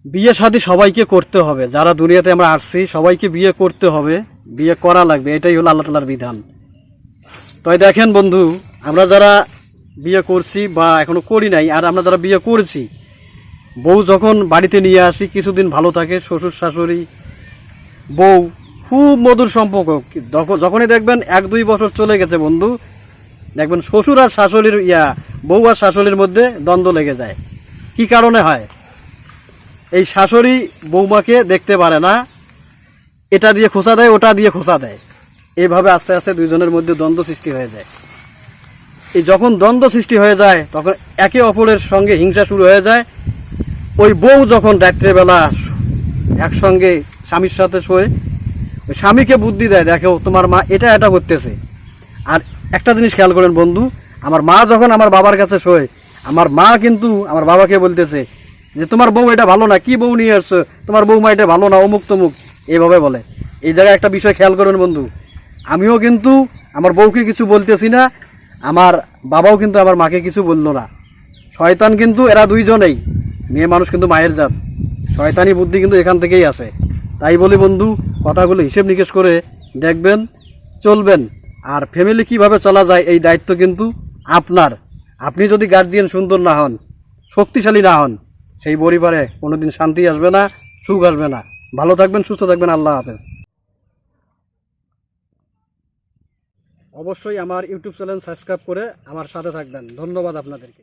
বিয়ে শাদী সবাইকে করতে হবে, যারা দুনিয়াতে আমরা আসছি সবাইকে বিয়ে করতে হবে, বিয়ে করা লাগবে, এটাই হলো আল্লাহ তাআলার বিধান। তাই দেখেন বন্ধু, আমরা যারা বিয়ে করছি বা এখনো করি নাই, আর আমরা যারা বিয়ে করেছি, বউ যখন বাড়িতে নিয়ে আসি কিছুদিন ভালো থাকে, শ্বশুর শাশুড়ি বউ খুব মধুর সম্পর্ক। যখনই দেখবেন 1-2 বছর চলে গেছে বন্ধু, দেখবেন শ্বশুর আর শাশুড়ির বউ আর শাশুড়ির মধ্যে দ্বন্দ্ব লেগে যায়। কি কারণে হয়? এই শাশুড়ি বৌমাকে দেখতে পারে না, এটা দিয়ে খোঁচা দেয়, ওটা দিয়ে খোঁচা দেয়, এইভাবে আস্তে আস্তে দুইজনের মধ্যে দ্বন্দ্ব সৃষ্টি হয়ে যায়। এই যখন দ্বন্দ্ব সৃষ্টি হয়ে যায় তখন একে অপরের সঙ্গে হিংসা শুরু হয়ে যায়। ওই বউ যখন রাত্রেবেলা একসঙ্গে স্বামীর সাথে শোয়, ওই স্বামীকে বুদ্ধি দেয়, দেখো তোমার মা এটা এটা করতেছে। আর একটা জিনিস খেয়াল করেন বন্ধু, আমার মা যখন আমার বাবার কাছে শোয়, আমার মা কিন্তু আমার বাবাকে বলতেছে যে তোমার বউ এটা ভালো না, কি বউ নিয়ে আসছো, তোমার বউমা এটা ভালো না, অমুক তমুক, এইভাবে বলে। এই জায়গায় একটা বিষয় খেয়াল করবেন বন্ধু, আমিও কিন্তু আমার বউকে কিছু বলতেছি না, আমার বাবাও কিন্তু আমার মাকে কিছু বললো না। শয়তান কিন্তু এরা দুইজনেই, মেয়ে মানুষ কিন্তু মায়ের জাত, শয়তানি বুদ্ধি কিন্তু এখান থেকেই আসে। তাই বলি বন্ধু, কথাগুলো হিসেব নিকেশ করে দেখবেন, চলবেন। আর ফ্যামিলি কিভাবে চলা যায় এই দায়িত্ব কিন্তু আপনার। আপনি যদি গার্জিয়ান সুন্দর না হন, শক্তিশালী না হন, সেই পরিবারে কোনোদিন শান্তি আসবে না, সুখ আসবে না। ভালো থাকবেন, সুস্থ থাকবেন, আল্লাহ হাফেজ। অবশ্যই আমার ইউটিউব চ্যানেল সাবস্ক্রাইব করে আমার সাথে থাকবেন। ধন্যবাদ আপনাদেরকে।